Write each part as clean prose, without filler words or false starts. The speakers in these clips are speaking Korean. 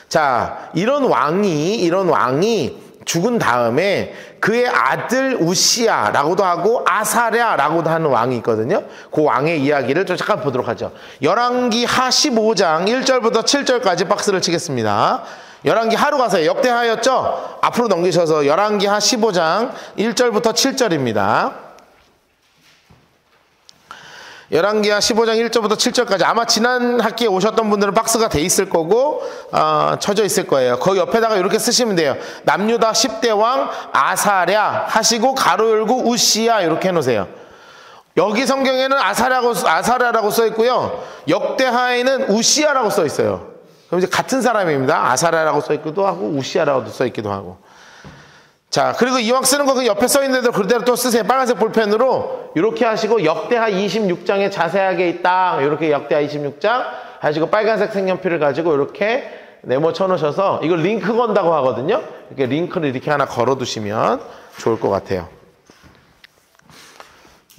자, 이런 왕이 죽은 다음에 그의 아들 우시야라고도 하고 아사랴라고도 하는 왕이 있거든요. 그 왕의 이야기를 좀 잠깐 보도록 하죠. 열왕기 하 15장 1절부터 7절까지 박스를 치겠습니다. 열왕기 하로 가세요. 역대하였죠? 앞으로 넘기셔서 열왕기 하 15장 1절부터 7절입니다. 열왕기하 15장 1절부터 7절까지 아마 지난 학기에 오셨던 분들은 박스가 돼 있을 거고 쳐져 있을 거예요. 거기 옆에다가 이렇게 쓰시면 돼요. 남유다 10대 왕 아사랴 하시고 가로 열고 우시야 이렇게 해놓으세요. 여기 성경에는 아사랴라고 써 있고요. 역대하에는 우시야라고 써 있어요. 그럼 이제 같은 사람입니다. 아사랴라고 써 있기도 하고 우시야라고도 써 있기도 하고. 자, 그리고 이왕 쓰는 거 그 옆에 써 있는 데도 그대로 또 쓰세요. 빨간색 볼펜으로 이렇게 하시고 역대하 26장에 자세하게 있다. 이렇게 역대하 26장 하시고 빨간색 색연필을 가지고 이렇게 네모 쳐놓으셔서 이걸 링크 건다고 하거든요. 이렇게 링크를 이렇게 하나 걸어두시면 좋을 것 같아요.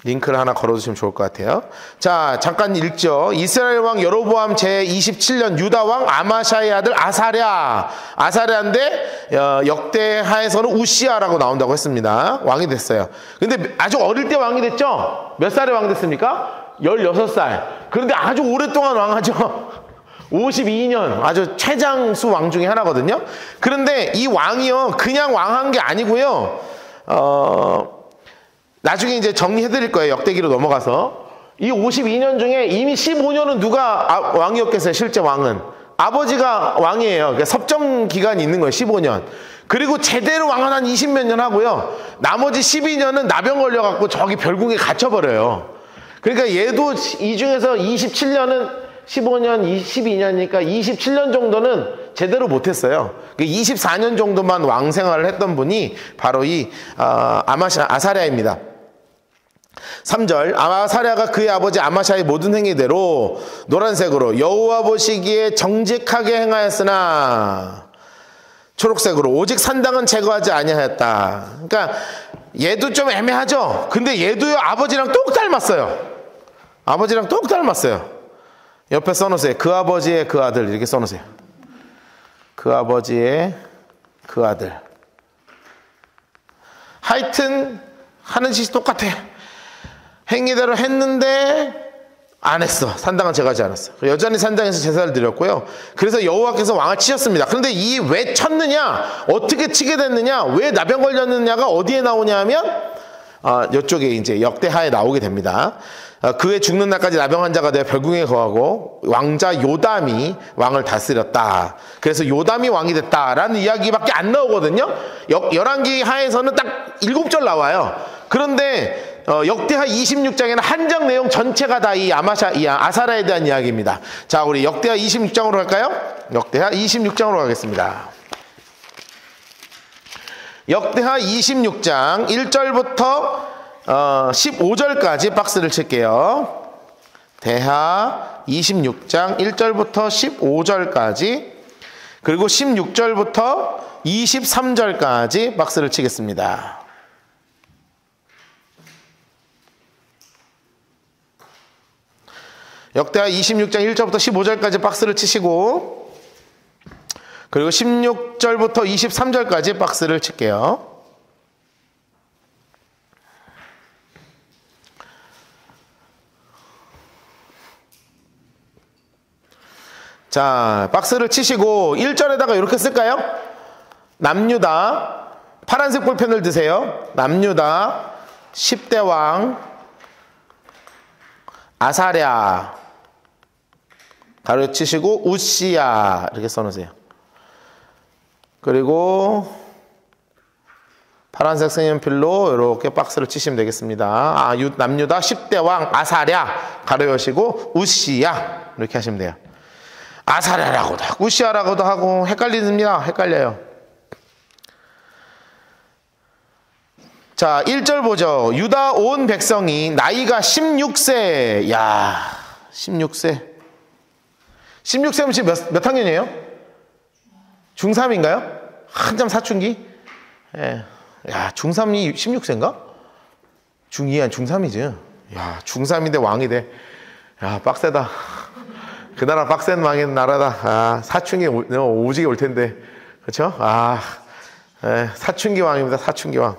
링크를 하나 걸어두시면 좋을 것 같아요. 자, 잠깐 읽죠. 이스라엘 왕 여로보암 제27년 유다 왕 아마샤의 아들 아사랴인데 역대하에서는 우시야라고 나온다고 했습니다. 왕이 됐어요. 근데 아주 어릴 때 왕이 됐죠? 몇 살에 왕 됐습니까? 16살. 그런데 아주 오랫동안 왕하죠. 52년 아주 최장수 왕 중에 하나거든요. 그런데 이 왕이요 그냥 왕한 게 아니고요. 나중에 이제 정리해드릴 거예요. 역대기로 넘어가서. 이 52년 중에 이미 15년은 누가 왕이었겠어요? 실제 왕은. 아버지가 왕이에요. 그러니까 섭정 기간이 있는 거예요. 15년. 그리고 제대로 왕은 한 20몇 년 하고요. 나머지 12년은 나병 걸려갖고 저기 별궁에 갇혀버려요. 그러니까 얘도 이 중에서 27년은 15년, 22년이니까 27년 정도는 제대로 못했어요. 24년 정도만 왕 생활을 했던 분이 바로 이 아사랴입니다. 3절 아사랴가 그의 아버지 아마샤의 모든 행위대로 노란색으로 여호와 보시기에 정직하게 행하였으나 초록색으로 오직 산당은 제거하지 아니하였다. 그러니까 얘도 좀 애매하죠. 근데 얘도 아버지랑 똑 닮았어요. 아버지랑 똑 닮았어요. 옆에 써놓으세요. 그 아버지의 그 아들 이렇게 써놓으세요. 그 아버지의 그 아들. 하여튼 하는 짓이 똑같아. 행위대로 했는데 안 했어. 산당은 제거하지 않았어. 여전히 산당에서 제사를 드렸고요. 그래서 여호와께서 왕을 치셨습니다. 그런데 이 왜 쳤느냐, 어떻게 치게 됐느냐, 왜 나병 걸렸느냐가 어디에 나오냐 하면 이쪽에 이제 역대하에 나오게 됩니다. 그의 죽는 날까지 나병 환자가 되어 별궁에 거하고 왕자 요담이 왕을 다스렸다. 그래서 요담이 왕이 됐다라는 이야기밖에 안 나오거든요. 열왕기 하에서는 딱 7절 나와요. 그런데 역대하 26장에는 한 장 내용 전체가 다 이 아사랴에 대한 이야기입니다. 자, 우리 역대하 26장으로 갈까요? 역대하 26장으로 가겠습니다. 역대하 26장 1절부터 15절까지 박스를 칠게요. 대하 26장 1절부터 15절까지 그리고 16절부터 23절까지 박스를 치겠습니다. 역대하 26장 1절부터 15절까지 박스를 치시고 그리고 16절부터 23절까지 박스를 칠게요. 자, 박스를 치시고 1절에다가 이렇게 쓸까요? 남유다, 파란색 볼펜을 드세요. 남유다 10대 왕 아사랴 가로 치시고 우시야 이렇게 써놓으세요. 그리고 파란색 색연필로 이렇게 박스를 치시면 되겠습니다. 남유다 10대 왕 아사랴 가로 여시고 우시야 이렇게 하시면 돼요. 아사랴라고도 하고 우시야라고도 하고 헷갈립니다. 헷갈려요. 자, 1절 보죠. 유다 온 백성이 나이가 16세. 야, 16세. 16세면 지금 몇 학년이에요? 중3인가요? 한참 사춘기? 예. 야, 중3이 16세인가? 중2야, 중3이지. 야, 중3인데 왕이 돼. 야, 빡세다. 그 나라 빡센 망인 나라다. 아, 사춘기 오지게 올 텐데. 그렇죠? 아, 사춘기 왕입니다. 사춘기 왕.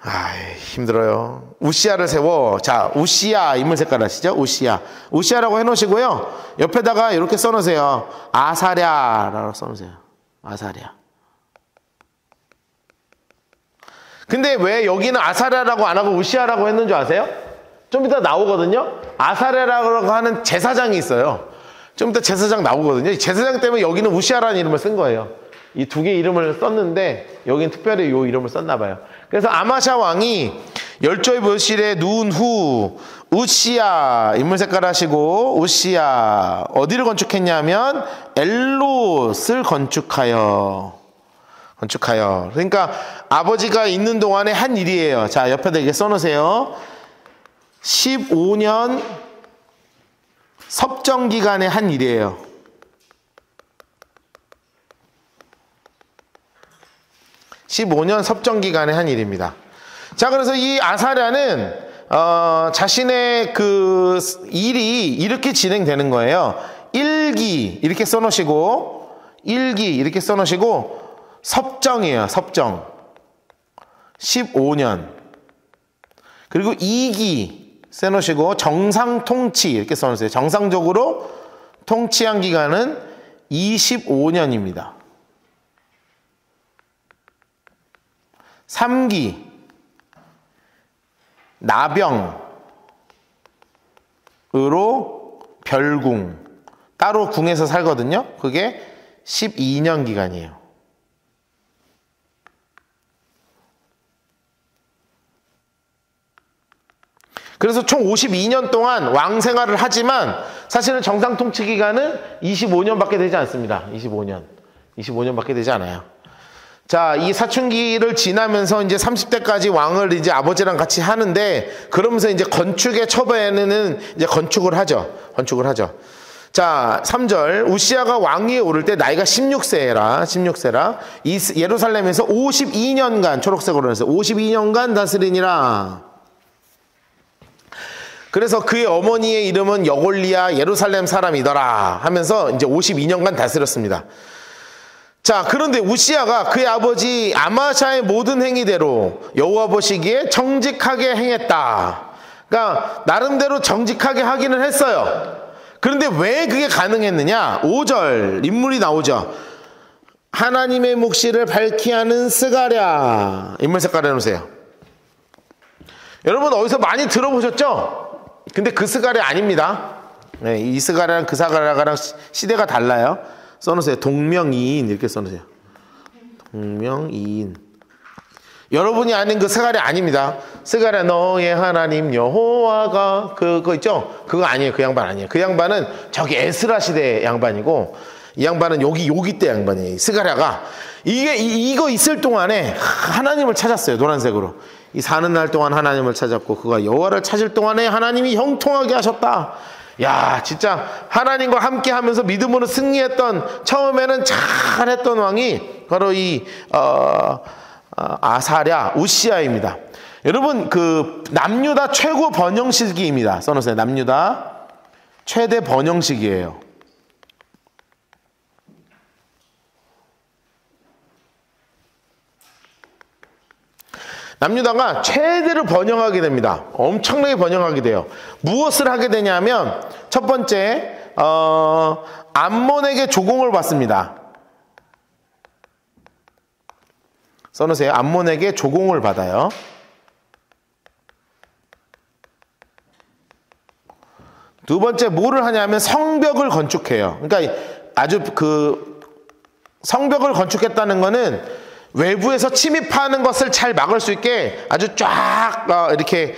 아, 힘들어요. 우시아를 세워. 자, 우시아 인물 색깔 아시죠? 우시아. 우시아라고 해놓으시고요. 옆에다가 이렇게 써놓으세요. 아사랴라고 써놓으세요. 아사랴. 근데 왜 여기는 아사랴라고 안 하고 우시아라고 했는 줄 아세요? 좀 이따 나오거든요. 아사랴라고 하는 제사장이 있어요. 좀 이따 제사장 나오거든요. 이 제사장 때문에 여기는 우시아라는 이름을 쓴 거예요. 이 두 개의 이름을 썼는데 여긴 특별히 이 이름을 썼나 봐요. 그래서 아마샤 왕이 열조의 묘실에 누운 후 우시아 인물 색깔 하시고 우시아 어디를 건축했냐면 엘롯을 건축하여. 그러니까 아버지가 있는 동안에 한 일이에요. 자, 옆에다 이렇게 써놓으세요. 15년 섭정기간에 한 일이에요. 15년 섭정기간에 한 일입니다. 자, 그래서 이 아사랴는 자신의 그 일이 이렇게 진행되는 거예요. 1기 이렇게 써놓으시고 1기 이렇게 써놓으시고 섭정이에요. 섭정 15년 그리고 2기 써놓으시고 정상통치 이렇게 써놓으세요. 정상적으로 통치한 기간은 25년입니다. 3기 나병으로 별궁 따로 궁에서 살거든요. 그게 12년 기간이에요. 그래서 총 52년 동안 왕 생활을 하지만 사실은 정상 통치 기간은 25년밖에 되지 않습니다. 25년밖에 되지 않아요. 자, 이 사춘기를 지나면서 이제 30대까지 왕을 이제 아버지랑 같이 하는데 그러면서 이제 건축의 첩에는 이제 건축을 하죠. 자, 3절 우시아가 왕위에 오를 때 나이가 16세라 이 예루살렘에서 52년간 초록색으로 해서 52년간 다스리니라. 그래서 그의 어머니의 이름은 여골리아 예루살렘 사람이더라 하면서 이제 52년간 다스렸습니다. 자, 그런데 우시아가 그의 아버지 아마샤의 모든 행위대로 여호와 보시기에 정직하게 행했다. 그러니까 나름대로 정직하게 하기는 했어요. 그런데 왜 그게 가능했느냐? 5절 인물이 나오죠. 하나님의 묵시를 밝히 하는 스가랴 인물 색깔 해놓으세요. 여러분 어디서 많이 들어보셨죠? 근데 그 스가랴 아닙니다. 네, 이 스가랴랑 그 스가랴랑 시대가 달라요. 써놓으세요. 동명이인 이렇게 써놓으세요. 동명이인. 여러분이 아는 그 스가랴 아닙니다. 스가랴 너의 하나님 여호와가 그거 있죠? 그거 아니에요. 그 양반 아니에요. 그 양반은 저기 에스라 시대 양반이고 이 양반은 여기 때 양반이에요. 스가랴가 이거 있을 동안에 하나님을 찾았어요. 노란색으로. 이 사는 날 동안 하나님을 찾았고 그가 여호와를 찾을 동안에 하나님이 형통하게 하셨다. 야, 진짜 하나님과 함께 하면서 믿음으로 승리했던 처음에는 잘했던 왕이 바로 이 아사랴 우시아입니다. 여러분 그 남유다 최고 번영시기입니다. 써놓으세요. 남유다 최대 번영시기예요. 남유다가 최대로 번영하게 됩니다. 엄청나게 번영하게 돼요. 무엇을 하게 되냐면 첫 번째 암몬에게 조공을 받습니다. 써놓으세요. 암몬에게 조공을 받아요. 두 번째 뭐를 하냐면 성벽을 건축해요. 그러니까 아주 그 성벽을 건축했다는 거는 외부에서 침입하는 것을 잘 막을 수 있게 아주 쫙 이렇게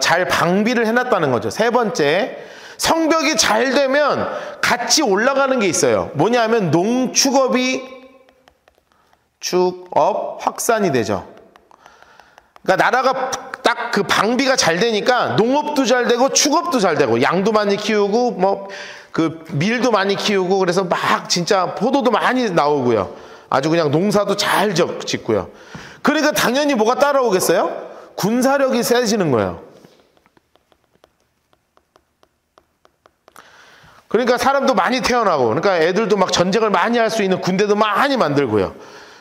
잘 방비를 해놨다는 거죠. 세 번째, 성벽이 잘 되면 같이 올라가는 게 있어요. 뭐냐면 농축업 확산이 되죠. 그러니까 나라가 딱 그 방비가 잘 되니까 농업도 잘 되고 축업도 잘 되고 양도 많이 키우고 뭐 그 밀도 많이 키우고 그래서 막 진짜 포도도 많이 나오고요. 아주 그냥 농사도 잘 짓고요. 그러니까 당연히 뭐가 따라오겠어요? 군사력이 세지는 거예요. 그러니까 사람도 많이 태어나고, 그러니까 애들도 막 전쟁을 많이 할 수 있는 군대도 많이 만들고요.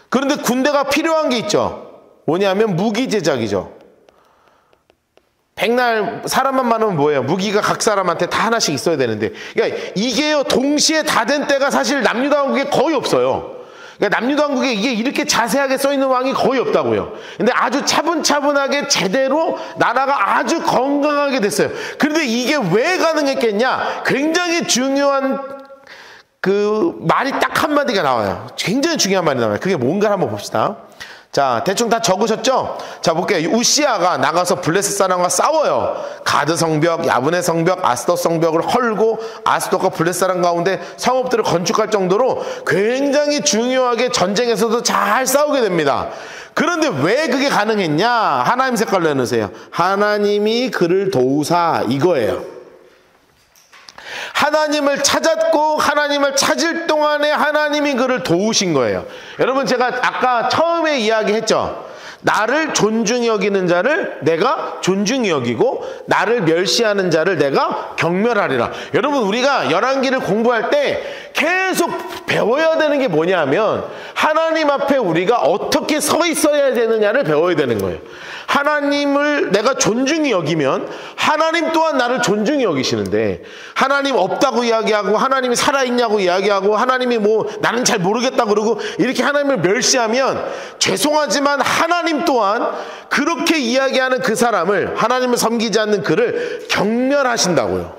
그런데 군대가 필요한 게 있죠. 뭐냐면 무기 제작이죠. 백날 사람만 많으면 뭐예요? 무기가 각 사람한테 다 하나씩 있어야 되는데, 그러니까 이게요 동시에 다 된 때가 사실 남유다왕국에 거의 없어요. 그러니까 남유다왕국에 이게 이렇게 자세하게 써 있는 왕이 거의 없다고요. 근데 아주 차분차분하게 제대로 나라가 아주 건강하게 됐어요. 그런데 이게 왜 가능했겠냐? 굉장히 중요한 그 말이 딱 한마디가 나와요. 굉장히 중요한 말이 나와요. 그게 뭔가 한번 봅시다. 자, 대충 다 적으셨죠? 자, 볼게요. 우시아가 나가서 블레셋 사람과 싸워요. 가드 성벽, 야브네 성벽, 아스돗 성벽을 헐고 아스돗과 블레셋 사람 가운데 성읍들을 건축할 정도로 굉장히 중요하게 전쟁에서도 잘 싸우게 됩니다. 그런데 왜 그게 가능했냐? 하나님 색깔로 해놓으세요. 하나님이 그를 도우사, 이거예요. 하나님을 찾았고 하나님을 찾을 동안에 하나님이 그를 도우신 거예요. 여러분, 제가 아까 처음에 이야기했죠. 나를 존중히 여기는 자를 내가 존중히 여기고 나를 멸시하는 자를 내가 경멸하리라. 여러분, 우리가 열왕기를 공부할 때 계속 배워야 되는 게 뭐냐면 하나님 앞에 우리가 어떻게 서 있어야 되느냐를 배워야 되는 거예요. 하나님을 내가 존중히 여기면 하나님 또한 나를 존중히 여기시는데, 하나님 없다고 이야기하고 하나님이 살아있냐고 이야기하고 하나님이 뭐 나는 잘 모르겠다 그러고 이렇게 하나님을 멸시하면 죄송하지만 하나님 또한 그렇게 이야기하는 그 사람을, 하나님을 섬기지 않는 그를 경멸하신다고요.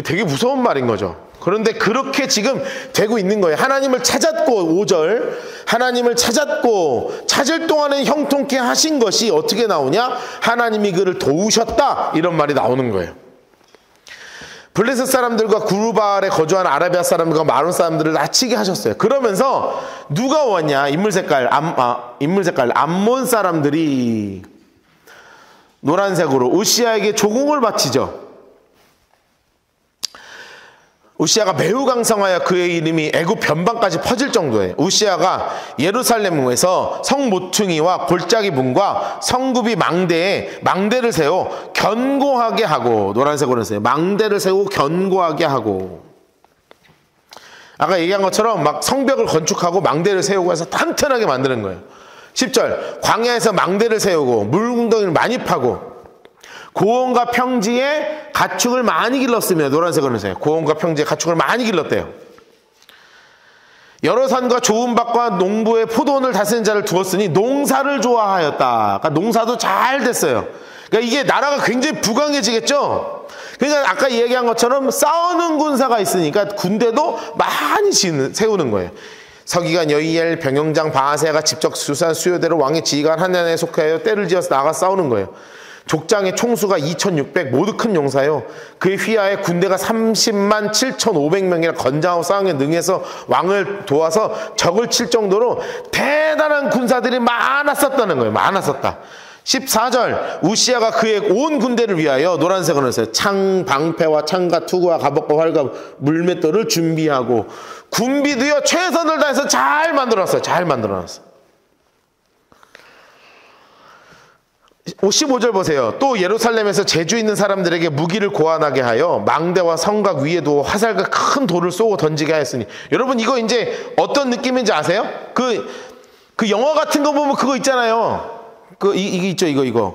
되게 무서운 말인 거죠. 그런데 그렇게 지금 되고 있는 거예요. 하나님을 찾았고, 5절 하나님을 찾았고 찾을 동안에 형통케 하신 것이 어떻게 나오냐? 하나님이 그를 도우셨다, 이런 말이 나오는 거예요. 블레셋 사람들과 구르바알에 거주하는 아라비아 사람들과 마론 사람들을 다치게 하셨어요. 그러면서 누가 왔냐? 인물 색깔 암몬 사람들이 노란색으로 우시아에게 조공을 바치죠. 우시아가 매우 강성하여 그의 이름이 애굽 변방까지 퍼질 정도에, 우시아가 예루살렘에서 성 모퉁이와 골짜기 문과 성굽이 망대에 망대를 세워 견고하게 하고, 노란색으로 했어요. 망대를 세우고 견고하게 하고, 아까 얘기한 것처럼 막 성벽을 건축하고 망대를 세우고 해서 탄탄하게 만드는 거예요. 10절 광야에서 망대를 세우고 물웅덩이를 많이 파고 고원과 평지에 가축을 많이 길렀으며, 노란색으로 해서요. 고원과 평지에 가축을 많이 길렀대요. 여러 산과 좋은 밭과 농부의 포도원을 다스리는 자를 두었으니 농사를 좋아하였다. 그러니까 농사도 잘 됐어요. 그러니까 이게 나라가 굉장히 부강해지겠죠. 그러니까 아까 얘기한 것처럼 싸우는 군사가 있으니까 군대도 많이 세우는 거예요. 서기관 여이엘, 병영장 바하세가 직접 수산 수요대로 왕의 지휘관 한난에 속하여 때를 지어서 나가 싸우는 거예요. 족장의 총수가 2600, 모두 큰 용사요. 그의 휘하에 군대가 30만 7,500명이라 건장하고 싸움에 능해서 왕을 도와서 적을 칠 정도로 대단한 군사들이 많았었다는 거예요. 많았었다. 14절 우시아가 그의 온 군대를 위하여, 노란색으로 했어요. 창, 방패와 창과 투구와 갑옷과 활과 물맷돌을 준비하고, 군비도요 최선을 다해서 잘 만들어놨어요. 잘 만들어놨어요. 15절 보세요. 또 예루살렘에서 재주 있는 사람들에게 무기를 고안하게 하여 망대와 성곽 위에도 화살과 큰 돌을 쏘고 던지게 하였으니, 여러분 이거 이제 어떤 느낌인지 아세요? 그 영화 같은 거 보면 그거 있잖아요. 이게 있죠. 이거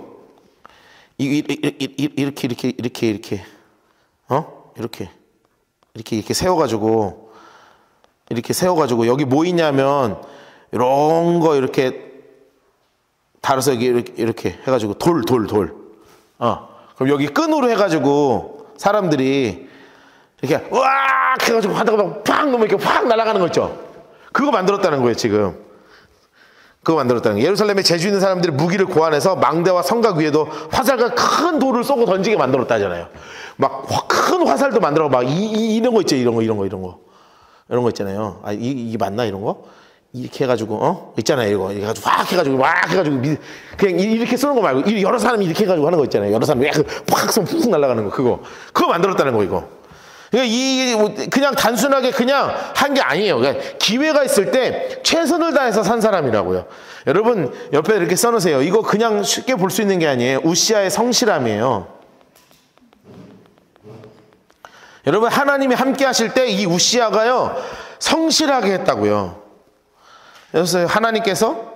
이렇게 세워가지고 여기 뭐 있냐면 이런 거 이렇게 달아서 이렇게 해가지고 돌. 그럼 여기 끈으로 해가지고 사람들이 이렇게 으악 해가지고 하다가 팍 놓으면 이렇게 확 날아가는 거 있죠. 그거 만들었다는 거예요, 지금. 그거 만들었다는 거예요. 예루살렘에 재주 있는 사람들이 무기를 고안해서 망대와 성곽 위에도 화살과 큰 돌을 쏘고 던지게 만들었다잖아요. 막 큰 화살도 만들어, 막 이런 거 있죠. 이런 거 있잖아요. 이게 맞나, 이런 거? 이렇게 해가지고 있잖아요. 이거 해가지고 확 해가지고 그냥 이렇게 쏘는 거 말고 여러 사람이 이렇게 해가지고 하는 거 있잖아요. 여러 사람이 팍 쏘면 푹 날아가는 거, 그거 만들었다는 거. 이거 그냥 단순하게 그냥 한 게 아니에요. 그러니까 기회가 있을 때 최선을 다해서 산 사람이라고요. 여러분 옆에 이렇게 써놓으세요. 이거 그냥 쉽게 볼 수 있는 게 아니에요. 우시아의 성실함이에요. 여러분, 하나님이 함께 하실 때 이 우시아가요 성실하게 했다고요. 그래서 하나님께서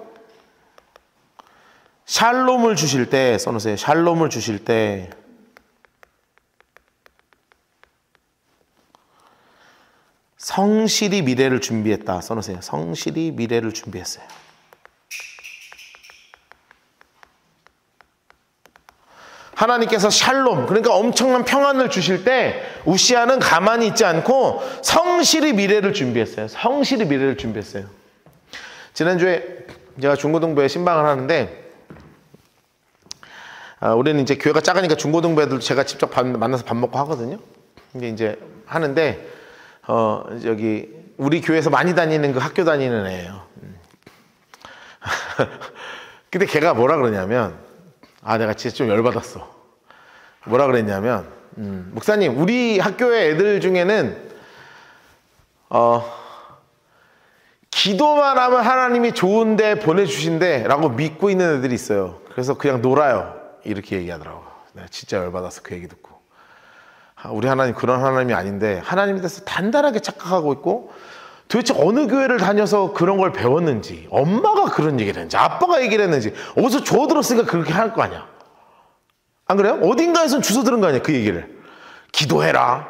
샬롬을 주실 때, 써놓으세요. 샬롬을 주실 때 성실히 미래를 준비했다. 써놓으세요. 성실히 미래를 준비했어요. 하나님께서 샬롬, 그러니까 엄청난 평안을 주실 때 우시아는 가만히 있지 않고 성실히 미래를 준비했어요. 성실히 미래를 준비했어요. 지난주에 제가 중고등부에 신방을 하는데, 우리는 이제 교회가 작으니까 중고등부 애들도 제가 직접 만나서 밥 먹고 하거든요. 근데 이제 하는데, 여기 우리 교회에서 많이 다니는 그 학교 다니는 애예요. 근데 걔가 뭐라 그러냐면, 내가 진짜 좀 열받았어. 뭐라 그랬냐면, 목사님, 우리 학교의 애들 중에는 기도만 하면 하나님이 좋은데 보내주신대 라고 믿고 있는 애들이 있어요. 그래서 그냥 놀아요. 이렇게 얘기하더라고요. 내가 진짜 열받았어, 그 얘기 듣고. 우리 하나님 그런 하나님이 아닌데 하나님에 대해서 단단하게 착각하고 있고, 도대체 어느 교회를 다녀서 그런 걸 배웠는지, 엄마가 그런 얘기를 했는지, 아빠가 얘기를 했는지, 어디서 주워 들었으니까 그렇게 할 거 아니야. 안 그래요? 어딘가에선 주워 들은 거 아니야, 그 얘기를. 기도해라.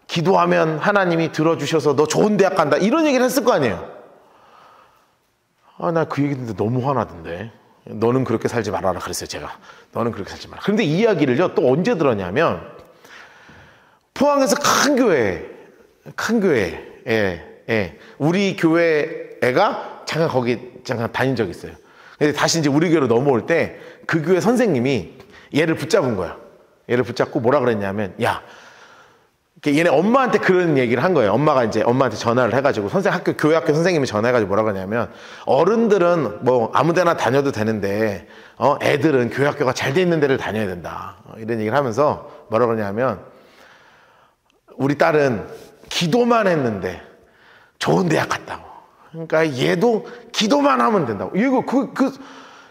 기도하면 하나님이 들어주셔서 너 좋은 대학 간다. 이런 얘기를 했을 거 아니에요. 나 그 얘기 듣는데 너무 화나던데. 너는 그렇게 살지 말아라 그랬어요, 제가. 너는 그렇게 살지 마라. 그런데 이 이야기를요, 또 언제 들었냐면, 포항에서 큰 교회에 우리 교회 애가 잠깐 다닌 적이 있어요. 근데 다시 이제 우리 교회로 넘어올 때 그 교회 선생님이 얘를 붙잡은 거야. 얘를 붙잡고 뭐라 그랬냐면, 야, 얘네 엄마한테 그런 얘기를 한 거예요. 엄마가 이제 엄마한테 전화를 해가지고 교회 학교 선생님이 전화해가지고 뭐라 그러냐면, 어른들은 뭐 아무데나 다녀도 되는데 애들은 교회 학교가 잘 돼 있는 데를 다녀야 된다. 이런 얘기를 하면서 뭐라 그러냐면, 우리 딸은 기도만 했는데 좋은 대학 갔다고. 그러니까 얘도 기도만 하면 된다고. 이거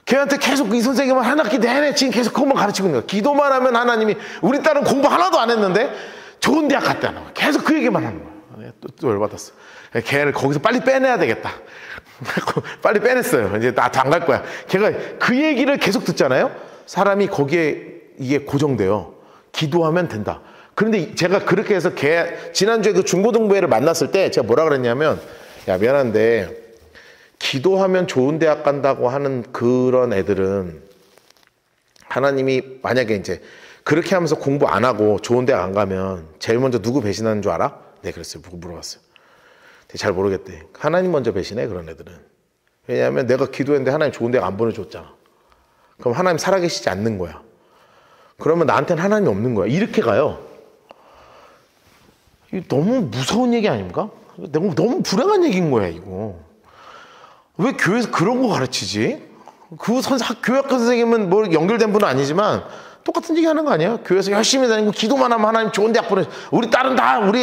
걔한테 계속 이 선생님은 한 학기 내내 지금 계속 그것만 가르치고 있는 거야. 기도만 하면 하나님이, 우리 딸은 공부 하나도 안 했는데 좋은 대학 갔다는 거야. 계속 그 얘기만 하는 거야. 또 열받았어. 걔를 거기서 빨리 빼내야 되겠다. 빨리 빼냈어요. 이제 나도 안 갈 거야. 걔가 그 얘기를 계속 듣잖아요. 사람이 거기에 이게 고정돼요. 기도하면 된다. 그런데 제가 그렇게 해서 지난주에 그 중고등부회를 만났을 때 제가 뭐라 그랬냐면, 야, 미안한데 기도하면 좋은 대학 간다고 하는 그런 애들은 하나님이 만약에 이제 그렇게 하면서 공부 안 하고 좋은 대학 안 가면 제일 먼저 누구 배신하는 줄 알아? 네, 그랬어요. 물어봤어요. 잘 모르겠대. 하나님 먼저 배신해, 그런 애들은. 왜냐하면 내가 기도했는데 하나님 좋은 대학 안 보내줬잖아. 그럼 하나님 살아계시지 않는 거야. 그러면 나한테는 하나님이 없는 거야. 이렇게 가요. 이거 너무 무서운 얘기 아닙니까? 너무 불행한 얘기인 거야, 이거. 왜 교회에서 그런 거 가르치지? 교회학교 선생님은 뭐 연결된 분은 아니지만 똑같은 얘기 하는 거 아니에요? 교회에서 열심히 다니고 기도만 하면 하나님 좋은 대학 보내. 우리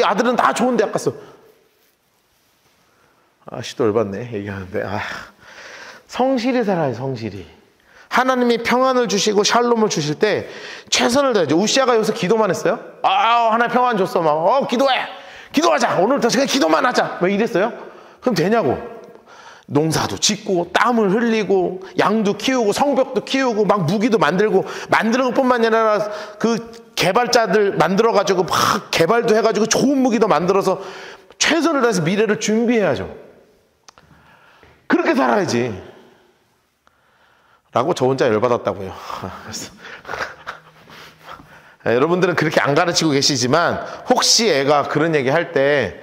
아들은 다 좋은 대학 갔어. 또 열받네, 얘기하는데. 성실히 살아요, 성실히. 하나님이 평안을 주시고 샬롬을 주실 때 최선을 다해야죠. 우시아가 여기서 기도만 했어요? 하나님 평안 줬어. 기도하자. 오늘부터 그냥 기도만 하자. 왜 이랬어요? 그럼 되냐고. 농사도 짓고 땀을 흘리고 양도 키우고 성벽도 키우고 막 무기도 만드는 것뿐만 아니라 그 개발자들 만들어가지고 막 개발도 해가지고 좋은 무기도 만들어서 최선을 다해서 미래를 준비해야죠. 그렇게 살아야지. 라고 저 혼자 열받았다고요. 여러분들은 그렇게 안 가르치고 계시지만 혹시 애가 그런 얘기 할 때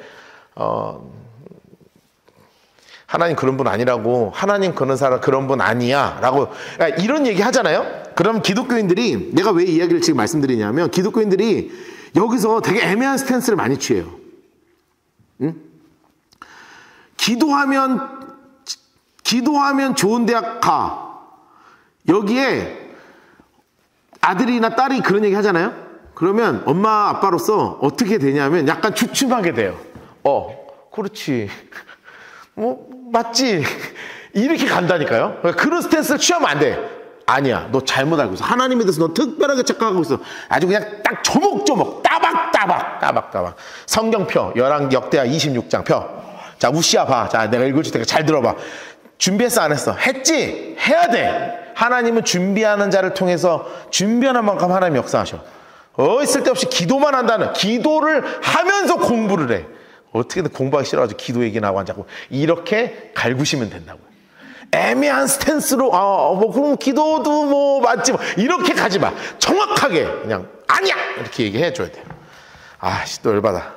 하나님 그런 분 아니라고, 하나님 그런 분 아니야 라고 이런 얘기 하잖아요. 그럼 기독교인들이, 내가 왜 이 이야기를 지금 말씀드리냐면, 기독교인들이 여기서 되게 애매한 스탠스를 많이 취해요. 응? 기도하면 좋은 대학 가. 여기에 아들이나 딸이 그런 얘기 하잖아요. 그러면 엄마 아빠로서 어떻게 되냐면 약간 주춤하게 돼요. 그렇지. 맞지. 이렇게 간다니까요. 그런 스탠스를 취하면 안 돼. 아니야. 너 잘못 알고 있어. 하나님에 대해서 너 특별하게 착각하고 있어. 아주 그냥 딱 조목조목 따박따박. 성경 펴. 역대하 26장 펴. 자, 우시야 봐. 자, 내가 읽어줄 테니까 잘 들어봐. 준비했어 안 했어? 했지? 해야 돼. 하나님은 준비하는 자를 통해서 준비하는 만큼 하나님이 역사하셔. 쓸데없이 기도만 한다는, 기도를 하면서 공부를 해. 어떻게든 공부하기 싫어가지고 기도 얘기나 하고 앉자고. 이렇게 갈구시면 된다고요. 애매한 스탠스로 그럼 기도도 뭐 맞지 뭐 이렇게 가지 마. 정확하게 그냥 아니야 이렇게 얘기해 줘야 돼요. 또 열받아.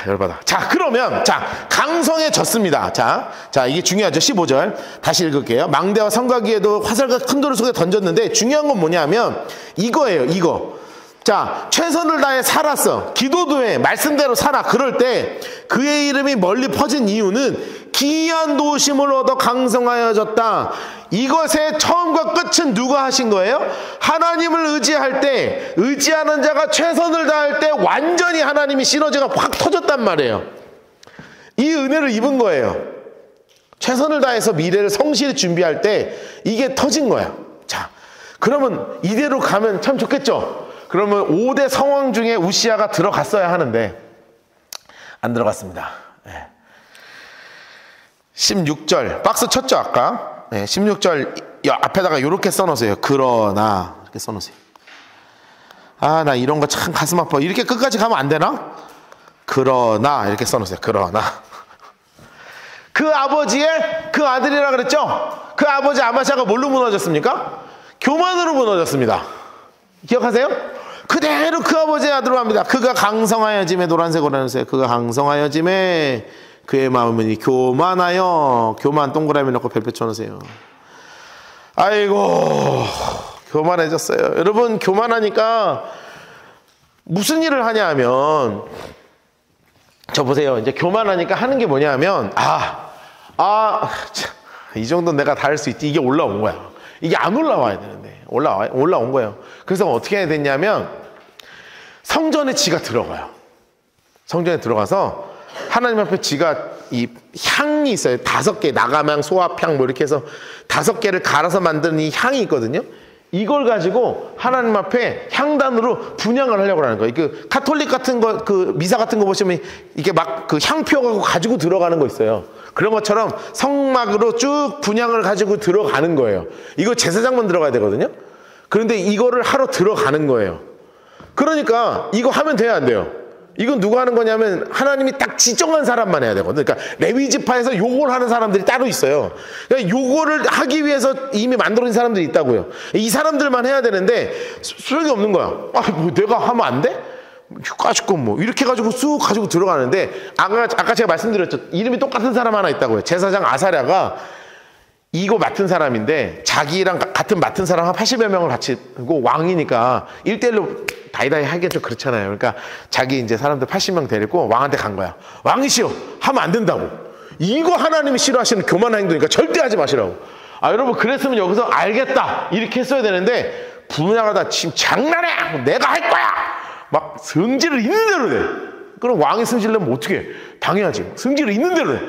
열받아. 자, 그러면 강성해졌습니다. 자 이게 중요하죠. 15절 다시 읽을게요. 망대와 성곽위에도 화살과 큰 돌을 속에 던졌는데 중요한 건 뭐냐면 이거예요. 이거. 자, 최선을 다해 살았어. 기도도 해. 말씀대로 살아. 그럴 때 그의 이름이 멀리 퍼진 이유는 기이한 도우심을 얻어 강성하여졌다. 이것의 처음과 끝은 누가 하신 거예요? 하나님을 의지할 때, 의지하는 자가 최선을 다할 때 완전히 하나님이 시너지가 확 터졌단 말이에요. 이 은혜를 입은 거예요. 최선을 다해서 미래를 성실히 준비할 때 이게 터진 거야. 자, 그러면 이대로 가면 참 좋겠죠? 그러면 5대 성왕 중에 우시야가 들어갔어야 하는데 안 들어갔습니다. 16절 박스 쳤죠 아까? 16절 앞에다가 이렇게 써놓으세요. 그러나 이렇게 써놓으세요. 나 이런 거 참 가슴 아파. 이렇게 끝까지 가면 안 되나? 그러나 이렇게 써놓으세요. 그러나 그 아버지의 그 아들이라 그랬죠? 그 아버지 아마샤가 뭘로 무너졌습니까? 교만으로 무너졌습니다. 기억하세요? 그대로 그 아버지의 아들로 합니다. 그가 강성하여짐에 노란색으로 해놓으세요. 그가 강성하여짐에 그의 마음은 교만하여. 교만 동그라미 넣고 별표 쳐놓으세요. 아이고 교만해졌어요. 여러분 교만하니까 무슨 일을 하냐 하면 저 보세요. 이제 교만하니까 하는 게 뭐냐 하면 이 정도는 내가 다 할 수 있지. 이게 올라온 거야. 이게 안 올라와야 되는데 올라온 거예요. 그래서 어떻게 해야 됐냐면 성전에 지가 들어가요. 성전에 들어가서 하나님 앞에 지가 이 향이 있어요. 5개 나가망 소합향 뭐 이렇게 해서 5개를 갈아서 만드는 이 향이 있거든요. 이걸 가지고 하나님 앞에 향단으로 분향을 하려고 하는 거예요. 그 카톨릭 같은 거, 그 미사 같은 거 보시면 이게 막 그 향표 가지고 들어가는 거 있어요. 그런 것처럼 성막으로 쭉 분향을 가지고 들어가는 거예요. 이거 제사장만 들어가야 되거든요. 그런데 이거를 하러 들어가는 거예요. 그러니까 이거 하면 돼야 안 돼요? 이건 누가 하는 거냐면 하나님이 딱 지정한 사람만 해야 되거든요. 그러니까 레위 지파에서 요걸 하는 사람들이 따로 있어요. 그러니까 요거를 하기 위해서 이미 만들어진 사람들이 있다고요. 이 사람들만 해야 되는데 소용이 없는 거야. 뭐 내가 하면 안 돼? 까짓거 뭐 이렇게 해가지고 쑥 가지고 들어가는데 아까 제가 말씀드렸죠. 이름이 똑같은 사람 하나 있다고요. 제사장 아사랴가 이거 맡은 사람인데 자기랑 같은 맡은 사람 한 80여 명을 같이 고 왕이니까 1대1로 다이다이 하기엔 좀 그렇잖아요. 그러니까 자기 이제 사람들 80명 데리고 왕한테 간 거야. 왕이시여 하면 안 된다고. 이거 하나님이 싫어하시는 교만한 행동이니까 절대 하지 마시라고. 여러분 그랬으면 여기서 알겠다 이렇게 했어야 되는데 분야가다 지금 장난해 내가 할 거야 막 성질을 있는 대로 내. 그럼 왕이 성질 내면 어떻게 해? 당해야지. 성질을 있는 대로 내.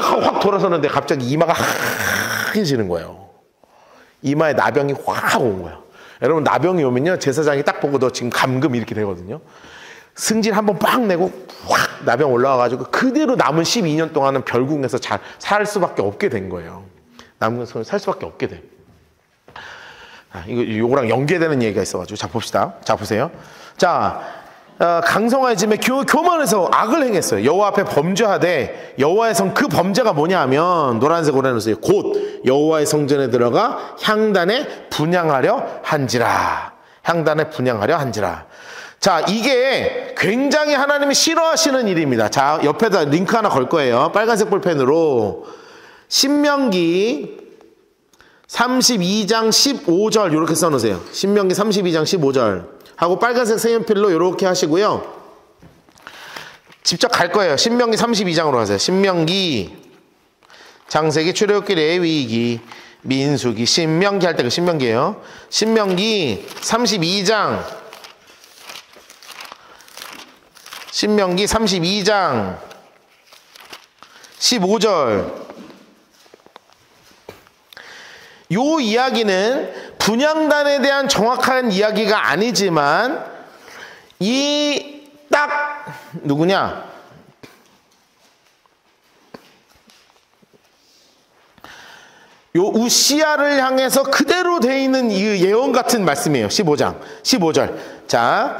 하고 확 돌아서는데 갑자기 이마가 하얘지는 거예요. 이마에 나병이 확 온 거야. 여러분 나병이 오면요 제사장이 딱 보고 너 지금 감금 이렇게 되거든요. 승질 한번 빡 내고 확 나병 올라와가지고 그대로 남은 12년 동안은 별궁에서 잘 살 수밖에 없게 된 거예요. 남은 손을 살 수밖에 없게 돼. 요거랑 연계되는 얘기가 있어가지고 자 봅시다. 자 보세요. 자 강성하여짐에 교만해서 악을 행했어요. 여호와 앞에 범죄하되 여호와의 성 그 범죄가 뭐냐 하면 노란색으로 해놓으세요. 곧 여호와의 성전에 들어가 향단에 분향하려 한지라. 향단에 분향하려 한지라. 자 이게 굉장히 하나님이 싫어하시는 일입니다. 자 옆에다 링크 하나 걸 거예요. 빨간색 볼펜으로 신명기 32장 15절 이렇게 써놓으세요. 신명기 32장 15절 하고 빨간색 색연필로 이렇게 하시고요. 직접 갈 거예요. 신명기 32장으로 가세요. 신명기, 창세기, 출애굽기, 레위기, 민수기, 신명기 할 때 그 신명기예요. 신명기 32장, 신명기 32장 15절. 요 이야기는 분향단에 대한 정확한 이야기가 아니지만 이 딱 누구냐? 요 우시야를 향해서 그대로 돼 있는 이 예언 같은 말씀이에요. 15절. 자,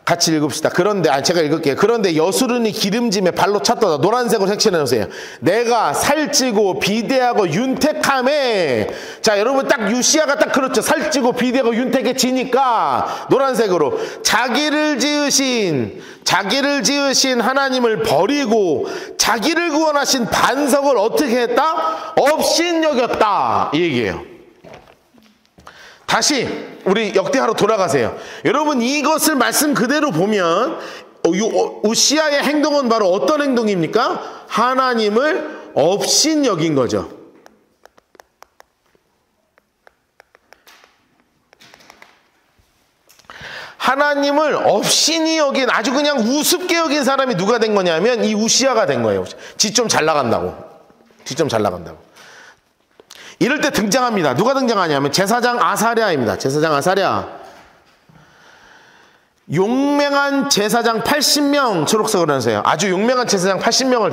같이 읽읍시다. 그런데 제가 읽을게요. 그런데 여수르니 기름짐에 발로 찼도다. 노란색으로 색칠해 놓으세요. 내가 살찌고 비대하고 윤택함에. 자, 여러분 딱 유시야가 딱 그렇죠. 살찌고 비대하고 윤택해지니까 노란색으로 자기를 지으신 하나님을 버리고 자기를 구원하신 반석을 어떻게 했다? 업신여겼다. 이 얘기예요. 다시 우리 역대하로 돌아가세요. 여러분 이것을 말씀 그대로 보면 우시야의 행동은 바로 어떤 행동입니까? 하나님을 업신여긴 거죠. 하나님을 업신이 여긴 아주 그냥 우습게 여긴 사람이 누가 된 거냐면 이 우시야가 된 거예요. 지 좀 잘 나간다고. 이럴 때 등장합니다. 누가 등장하냐면 제사장 아사랴입니다. 제사장 아사랴. 용맹한 제사장 80명 초록색으로 해주세요. 아주 용맹한 제사장 80명을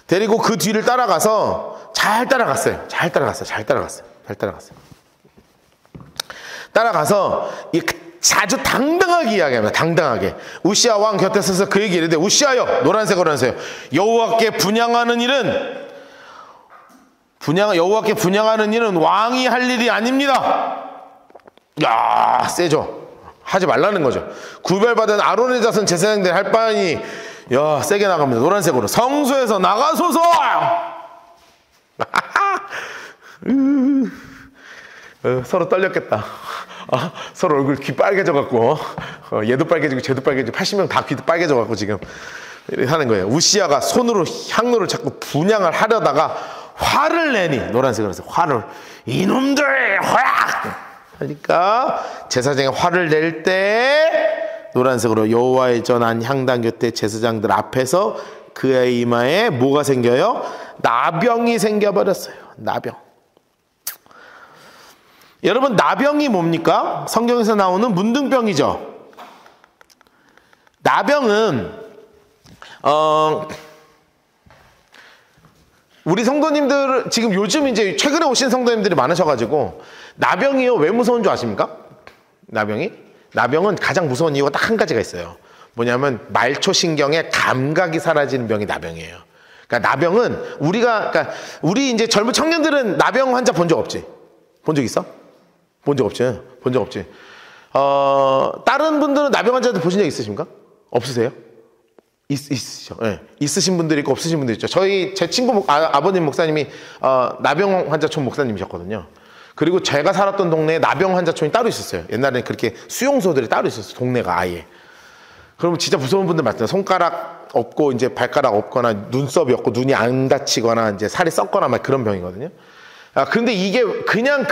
데리고 그 뒤를 따라가서 잘 따라갔어요. 따라가서 아주 당당하게 이야기합니다. 당당하게. 우시야 왕 곁에 서서 그 얘기를 했는데 우시야여 노란색으로 하세요. 여호와께 분향하는 일은 왕이 할 일이 아닙니다. 야, 세죠. 하지 말라는 거죠. 구별받은 아론의 자손 제사장들 할 바니 야, 세게 나갑니다. 노란색으로 성소에서 나가소서. 서로 떨렸겠다. 서로 얼굴 귀 빨개져갖고 얘도 빨개지고 쟤도 빨개지고 80명 다 귀도 빨개져갖고 지금 이렇게 하는 거예요. 우시야가 손으로 향로를 잡고 분향을 하려다가 화를 내니 노란색으로 해서 화를 이놈들 확 하니까 제사장이 화를 낼 때 노란색으로 여호와의 전한 향단 곁에 제사장들 앞에서 그의 이마에 뭐가 생겨요? 나병이 생겨버렸어요. 나병. 여러분 나병이 뭡니까? 성경에서 나오는 문둥병이죠. 나병은 우리 성도님들 지금 요즘 이제 최근에 오신 성도님들이 많으셔가지고 나병이요 왜 무서운 줄 아십니까? 나병은 가장 무서운 이유가 딱 한 가지가 있어요. 뭐냐면 말초신경의 감각이 사라지는 병이 나병이에요. 그러니까 나병은 우리 이제 젊은 청년들은 나병 환자 본 적 없지? 본 적 있어? 본 적 없지. 다른 분들은 나병 환자들 보신 적 있으십니까? 없으세요? 있으시죠. 네. 있으신 분들이 있고 없으신 분들이 있죠. 제 친구 아버님 목사님이 나병 환자촌 목사님이셨거든요. 그리고 제가 살았던 동네에 나병 환자촌이 따로 있었어요. 옛날에는 그렇게 수용소들이 따로 있었어요. 동네가 아예. 그러면 진짜 무서운 분들 많잖아요. 손가락 없고 이제 발가락 없거나 눈썹이 없고 눈이 안 다치거나 이제 살이 썩거나 막 그런 병이거든요. 근데 이게 그냥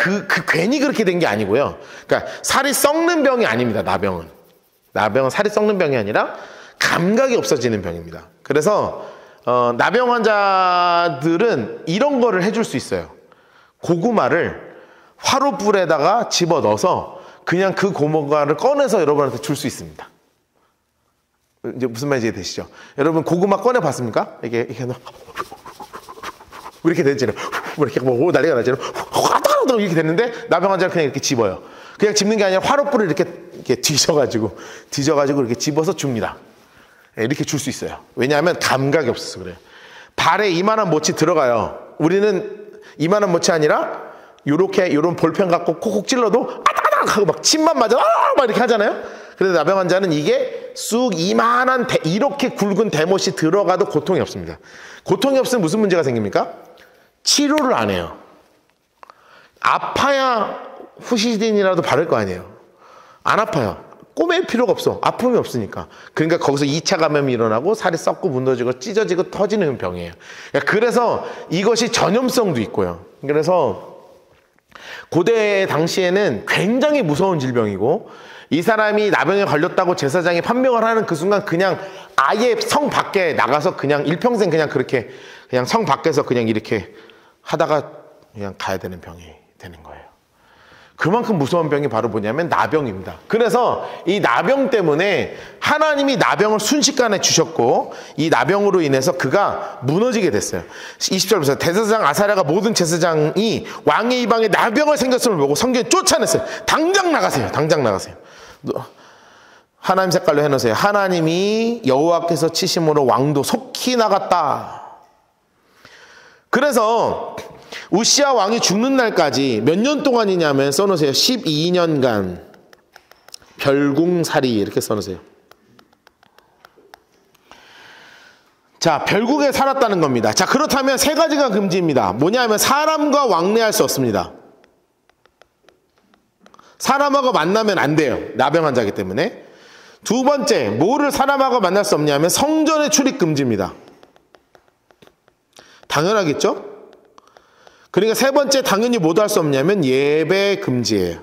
괜히 그렇게 된 게 아니고요. 그러니까 살이 썩는 병이 아닙니다. 나병은 살이 썩는 병이 아니라 감각이 없어지는 병입니다. 그래서 나병 환자들은 이런 거를 해줄 수 있어요. 고구마를 화로불에다가 집어넣어서 그냥 그 고구마를 꺼내서 여러분한테 줄 수 있습니다. 이제 무슨 말인지 이해되시죠? 여러분 고구마 꺼내 봤습니까? 이게 이렇게 되잖아요. 이렇게 뭐 난리가 나잖아요. 이렇게 됐는데 나병 환자는 그냥 이렇게 집어요. 그냥 집는 게 아니라 화로불을 이렇게 뒤져가지고 이렇게 집어서 줍니다. 이렇게 줄 수 있어요. 왜냐하면 감각이 없어서 그래요. 발에 이만한 못이 들어가요. 우리는 이만한 못이 아니라 요런 볼펜 갖고 콕콕 찔러도 아닥아닥 하고 막 침만 맞아 막 이렇게 하잖아요. 그래서 나병 환자는 이게 쑥 이만한 이렇게 굵은 대못이 들어가도 고통이 없습니다. 고통이 없으면 무슨 문제가 생깁니까? 치료를 안 해요. 아파야 후시딘이라도 바를 거 아니에요. 안 아파요. 꼬맬 필요가 없어. 아픔이 없으니까. 그러니까 거기서 2차 감염이 일어나고 살이 썩고 무너지고 찢어지고 터지는 병이에요. 그래서 이것이 전염성도 있고요. 그래서 고대 당시에는 굉장히 무서운 질병이고 이 사람이 나병에 걸렸다고 제사장이 판명을 하는 그 순간 그냥 아예 성 밖에 나가서 그냥 일평생 그냥 그렇게 그냥 성 밖에서 그냥 이렇게 하다가 그냥 가야 되는 병이 되는 거예요. 그만큼 무서운 병이 바로 뭐냐면 나병입니다. 그래서 이 나병 때문에 하나님이 나병을 순식간에 주셨고 이 나병으로 인해서 그가 무너지게 됐어요. 20절 보세요. 대제사장 아사랴가 모든 제사장이 왕의 이방에 나병을 생겼음을 보고 성경에 쫓아냈어요. 당장 나가세요. 당장 나가세요. 하나님 색깔로 해놓으세요. 하나님이 여호와께서 치심으로 왕도 속히 나갔다. 그래서 우시야 왕이 죽는 날까지 몇 년 동안이냐면 써놓으세요. 12년간 별궁살이 이렇게 써놓으세요. 자, 별궁에 살았다는 겁니다. 자, 그렇다면 세 가지가 금지입니다. 뭐냐면 사람과 왕래할 수 없습니다. 사람하고 만나면 안 돼요. 나병 환자이기 때문에. 두 번째, 뭐를 사람하고 만날 수 없냐면 성전의 출입 금지입니다. 당연하겠죠? 그러니까 세 번째 당연히 뭐 할 수 없냐면 예배 금지예요.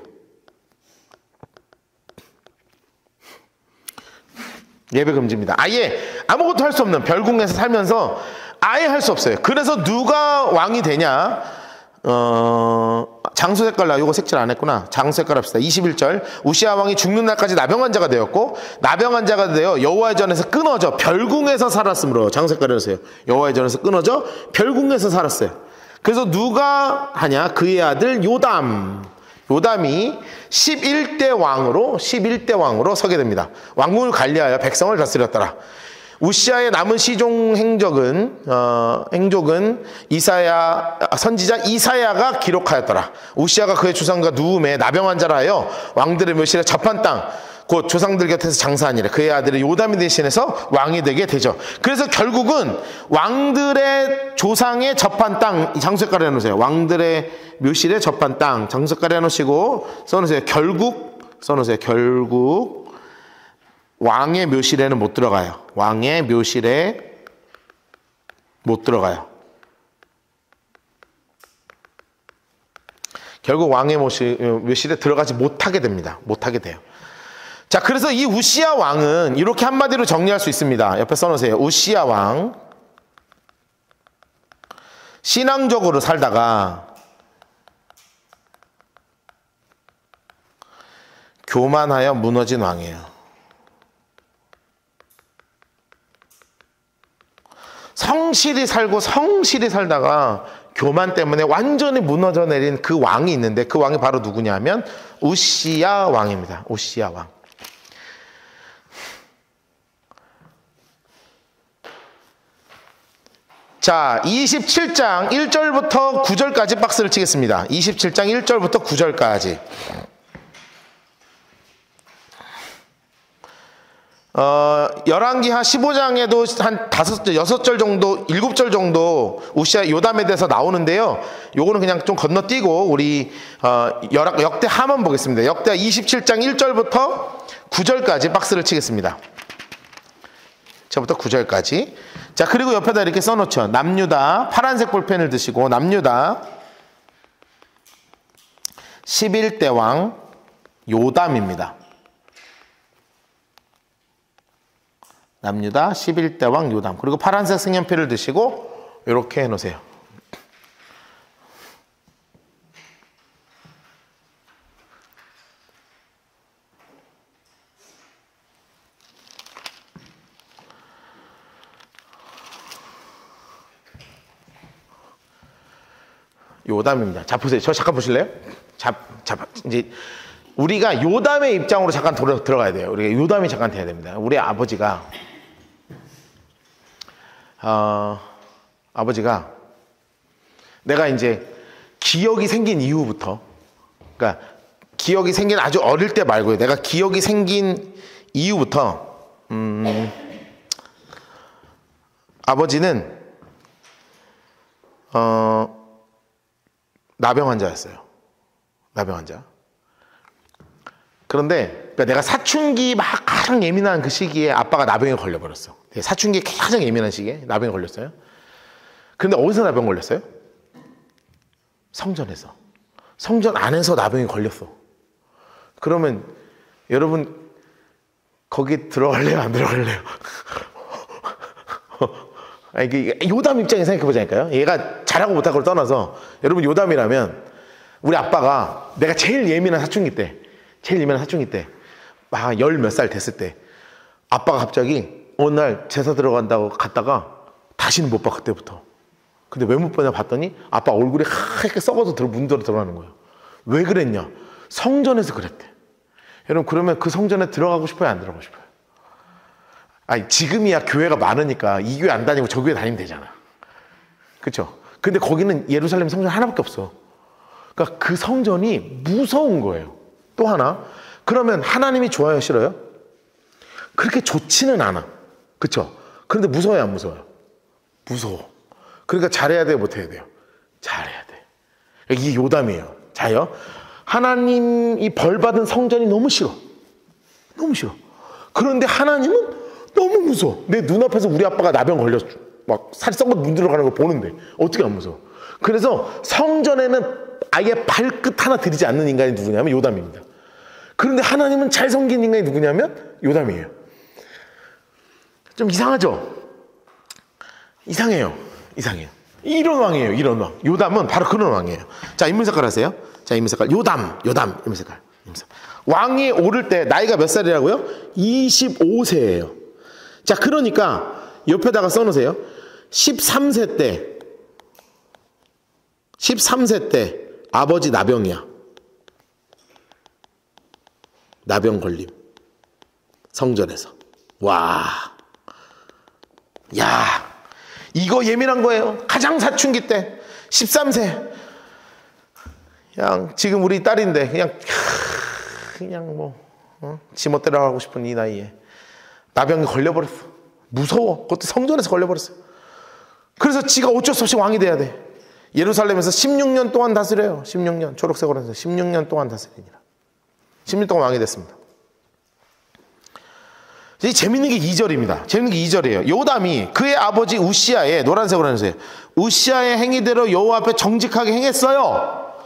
예배 금지입니다. 아예 아무것도 할 수 없는 별궁에서 살면서 아예 할 수 없어요. 그래서 누가 왕이 되냐? 장수 색깔 나 이거 색칠 안 했구나. 장수 색깔 합시다. 21절 우시야 왕이 죽는 날까지 나병 환자가 되었고 나병 환자가 되어 여호와의 전에서 끊어져 별궁에서 살았으므로 장수 색깔을 해주세요. 여호와의 전에서 끊어져 별궁에서 살았어요. 그래서 누가 하냐? 그의 아들 요담. 요담이 11대 왕으로 서게 됩니다. 왕궁을 관리하여 백성을 다스렸더라. 우시야의 남은 시종 행적은 이사야 선지자 이사야가 기록하였더라. 우시야가 그의 조상과 누움에 나병 환자라 하여 왕들의 묘실에 접한 땅 곧 조상들 곁에서 장사하니라. 그의 아들이 요담이 대신해서 왕이 되게 되죠. 그래서 결국은 왕들의 조상의 접한 땅 장수색깔 해놓으세요. 왕들의 묘실에 접한 땅 장수색깔 해놓으시고 써놓으세요. 결국 왕의 묘실에는 못 들어가요. 왕의 묘실에 못 들어가요. 결국 왕의 묘실에 들어가지 못하게 됩니다. 못하게 돼요. 자, 그래서 이 우시야 왕은 이렇게 한마디로 정리할 수 있습니다. 옆에 써놓으세요. 우시야 왕 신앙적으로 살다가 교만하여 무너진 왕이에요. 성실히 살다가 교만 때문에 완전히 무너져 내린 그 왕이 있는데 그 왕이 바로 누구냐 하면 우시야 왕입니다. 우시야 왕. 자, 27장 1절부터 9절까지 박스를 치겠습니다. 27장 1절부터 9절까지. 열왕기 한 15장에도 한 6절 정도, 7절 정도 우시야 요담에 대해서 나오는데요. 요거는 그냥 좀 건너뛰고 우리 역대 하만 보겠습니다. 역대 27장 1절부터 9절까지 박스를 치겠습니다. 저부터 9절까지. 자, 그리고 옆에다 이렇게 써놓죠. 남유다 파란색 볼펜을 드시고 남유다 11대 왕 요담입니다. 남유다 11대 왕 요담. 그리고 파란색 색연필을 드시고 이렇게 해놓으세요. 요담입니다. 자, 보세요. 저 잠깐 보실래요? 이제 우리가 요담의 입장으로 잠깐 들어가야 돼요. 우리가 요담이 잠깐 돼야 됩니다. 우리 아버지가 내가 이제 기억이 생긴 이후부터, 그러니까 기억이 생긴 아주 어릴 때 말고요. 내가 기억이 생긴 이후부터 아버지는 나병 환자였어요. 나병 환자. 그런데 그러니까 내가 사춘기 막 가장 예민한 그 시기에 아빠가 나병에 걸려버렸어. 사춘기에 가장 예민한 시기에 나병에 걸렸어요. 그런데 어디서 나병 걸렸어요? 성전에서. 성전 안에서 나병이 걸렸어. 그러면 여러분 거기 들어갈래요? 안 들어갈래요? 이게 요담 입장에 생각해보자니까요. 얘가 잘하고 못하고를 떠나서 여러분 요담이라면 우리 아빠가 내가 제일 예민한 사춘기 때 막 열 몇 살 됐을 때 아빠가 갑자기 어느 날 제사 들어간다고 갔다가 다시는 못 봐 그때부터. 근데 왜 못 보냐 봤더니 아빠 얼굴이 하얗게 썩어서 문들어 들어가는 거예요. 왜 그랬냐? 성전에서 그랬대. 여러분 그러면 그 성전에 들어가고 싶어요? 안 들어가고 싶어요? 아니 지금이야 교회가 많으니까 이 교회 안 다니고 저 교회 다니면 되잖아. 그렇죠? 근데 거기는 예루살렘 성전 하나밖에 없어. 그러니까 그 성전이 무서운 거예요. 또 하나, 그러면 하나님이 좋아요, 싫어요? 그렇게 좋지는 않아. 그렇죠? 그런데 무서워요, 안 무서워요? 무서워. 그러니까 잘해야 돼요, 못해야 돼요? 잘해야 돼. 이게 요담이에요. 자요. 하나님이 벌받은 성전이 너무 싫어. 너무 싫어. 그런데 하나님은 너무 무서워. 내 눈앞에서 우리 아빠가 나병 걸렸어. 막 살이 썩어 문 들어가는 걸 보는데 어떻게 안 무서워? 그래서 성전에는 아예 발끝 하나 들이지 않는 인간이 누구냐면 요담입니다. 그런데 하나님은 잘 섬긴 인간이 누구냐면 요담이에요. 좀 이상하죠? 이상해요. 이런 왕이에요. 이런 왕. 요담은 바로 그런 왕이에요. 자, 인물색깔 하세요. 자, 인물색깔. 요담, 인물색깔. 왕이 오를 때 나이가 몇 살이라고요? 25세예요. 자, 그러니까 옆에다가 써놓으세요. 13세 때 아버지 나병이야. 나병 걸림. 성전에서. 와. 야. 이거 예민한 거예요. 가장 사춘기 때. 13세. 그냥 지금 우리 딸인데 그냥 뭐 지멋대로 하고 싶은 이 나이에 나병이 걸려버렸어. 무서워. 그것도 성전에서 걸려버렸어. 그래서 지가 어쩔 수 없이 왕이 돼야 돼. 예루살렘에서 16년 동안 다스려요. 16년. 초록색으로 해서 16년 동안 다스리니라. 16년 동안 왕이 됐습니다. 이제 재밌는 게 2절입니다. 재밌는 게 2절이에요. 요담이 그의 아버지 우시아의, 노란색으로 해주세요. 우시아의 행위대로 여호와 앞에 정직하게 행했어요.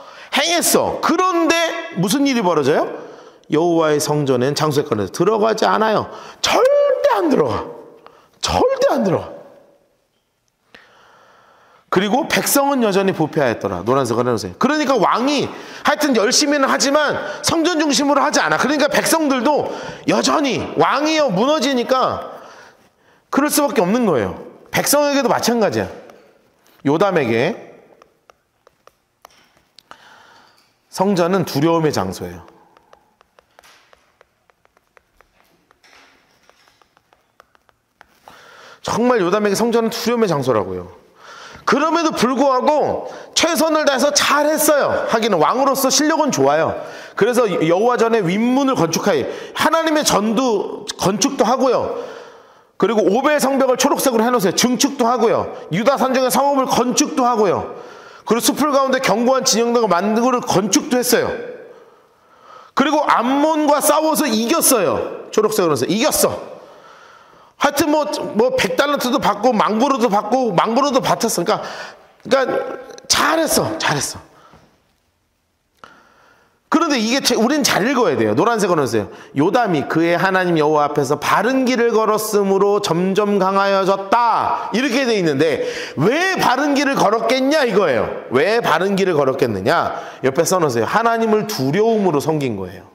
그런데 무슨 일이 벌어져요? 여호와의 성전엔 장수의 들어가지 않아요. 절대 안 들어가. 그리고 백성은 여전히 부패하였더라. 노란색으로 해주세요. 그러니까 왕이 하여튼 열심히는 하지만 성전 중심으로 하지 않아. 그러니까 백성들도 여전히 왕이요 무너지니까 그럴 수밖에 없는 거예요. 백성에게도 마찬가지야. 요담에게 성전은 두려움의 장소예요. 정말 요담에게 성전은 두려움의 장소라고요. 그럼에도 불구하고 최선을 다해서 잘했어요. 하기는 왕으로서 실력은 좋아요. 그래서 여호와 전에 윗문을 건축하여 하나님의 전도 건축도 하고요. 그리고 오벨 성벽을 초록색으로 해놓으세요. 증축도 하고요. 유다 산중의 성읍을 건축도 하고요. 그리고 숲을 가운데 견고한 진영들과 만들고 건축도 했어요. 그리고 암몬과 싸워서 이겼어요. 초록색으로 해서 이겼어. 하여튼 뭐 100달란트도 받고 망부로도 받았어. 그러니까 잘했어. 그런데 이게 우리는 잘 읽어야 돼요. 노란색으로 해주세요. 요담이 그의 하나님 여호와 앞에서 바른 길을 걸었으므로 점점 강하여졌다. 이렇게 돼 있는데 왜 바른 길을 걸었겠냐 이거예요. 왜 바른 길을 걸었겠느냐? 옆에 써놓으세요. 하나님을 두려움으로 섬긴 거예요.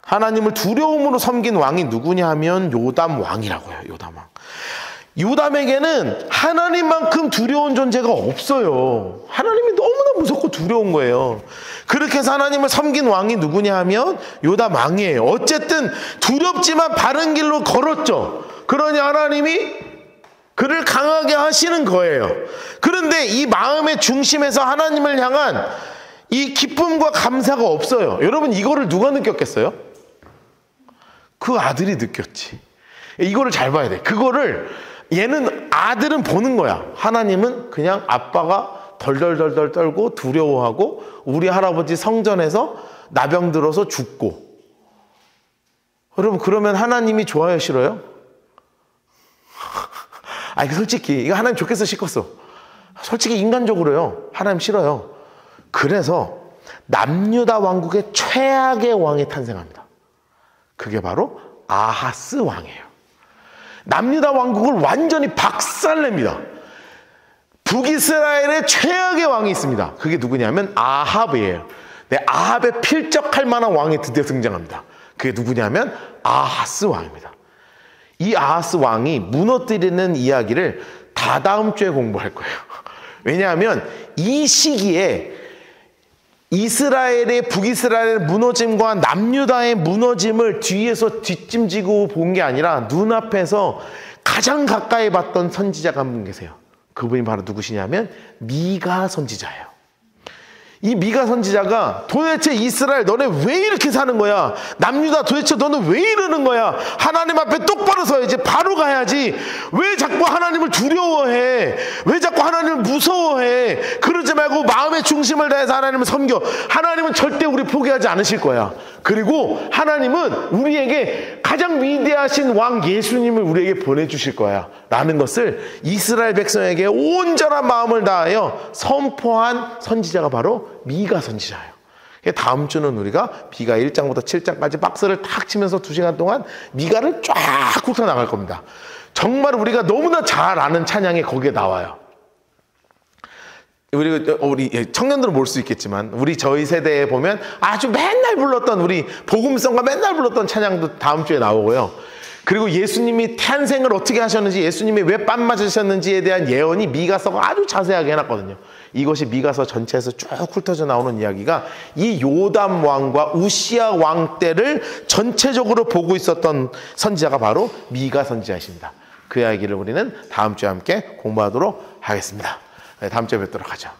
하나님을 두려움으로 섬긴 왕이 누구냐 하면 요담 왕이라고요. 요담 왕. 요담에게는 하나님만큼 두려운 존재가 없어요. 하나님이 너무나 무섭고 두려운 거예요. 그렇게 해서 하나님을 섬긴 왕이 누구냐 하면 요담 왕이에요. 어쨌든 두렵지만 바른 길로 걸었죠. 그러니 하나님이 그를 강하게 하시는 거예요. 그런데 이 마음의 중심에서 하나님을 향한 이 기쁨과 감사가 없어요. 여러분 이거를 누가 느꼈겠어요? 그 아들이 느꼈지. 이거를 잘 봐야 돼. 그거를 아들은 보는 거야. 하나님은 그냥 아빠가 덜덜덜덜 떨고 두려워하고 우리 할아버지 성전에서 나병 들어서 죽고. 여러분 그러면 하나님이 좋아요 싫어요? 아니 솔직히 이거 하나님 좋겠어 싶었어. 솔직히 인간적으로요. 하나님 싫어요. 그래서 남유다 왕국의 최악의 왕이 탄생합니다. 그게 바로 아하스 왕이에요. 남유다 왕국을 완전히 박살냅니다. 북이스라엘의 최악의 왕이 있습니다. 그게 누구냐면 아합이에요. 네, 아합에 필적할 만한 왕이 드디어 등장합니다. 그게 누구냐면 아하스 왕입니다. 이 아하스 왕이 무너뜨리는 이야기를 다다음 주에 공부할 거예요. 왜냐하면 이 시기에 이스라엘의 북이스라엘의 무너짐과 남유다의 무너짐을 뒤에서 뒷짐지고 본 게 아니라 눈앞에서 가장 가까이 봤던 선지자가 한 분 계세요. 그분이 바로 누구시냐면 미가 선지자예요. 이 미가 선지자가 도대체 이스라엘 너네 왜 이렇게 사는 거야? 남유다 도대체 너는 왜 이러는 거야? 하나님 앞에 똑바로 서야지. 바로 가야지. 왜 자꾸 하나님을 두려워해? 왜 자꾸 하나님을 무서워해? 그러지 말고 마음의 중심을 다해서 하나님을 섬겨. 하나님은 절대 우리 포기하지 않으실 거야. 그리고 하나님은 우리에게 가장 위대하신 왕 예수님을 우리에게 보내주실 거야 라는 것을 이스라엘 백성에게 온전한 마음을 다하여 선포한 선지자가 바로 미가 선지자예요. 다음 주는 우리가 미가 1장부터 7장까지 박스를 탁 치면서 2시간 동안 미가를 쫙 훑어나갈 겁니다. 정말 우리가 너무나 잘 아는 찬양이 거기에 나와요. 우리 청년들은 모를 수 있겠지만 저희 세대에 보면 아주 맨날 불렀던 우리 복음성과 맨날 불렀던 찬양도 다음 주에 나오고요. 그리고 예수님이 탄생을 어떻게 하셨는지, 예수님이 왜 뺨 맞으셨는지에 대한 예언이 미가서가 아주 자세하게 해놨거든요. 이것이 미가서 전체에서 쭉 훑어져 나오는 이야기가 이 요담 왕과 우시아 왕 때를 전체적으로 보고 있었던 선지자가 바로 미가 선지자이십니다. 그 이야기를 우리는 다음 주에 함께 공부하도록 하겠습니다. 네, 다음 주에 뵙도록 하죠.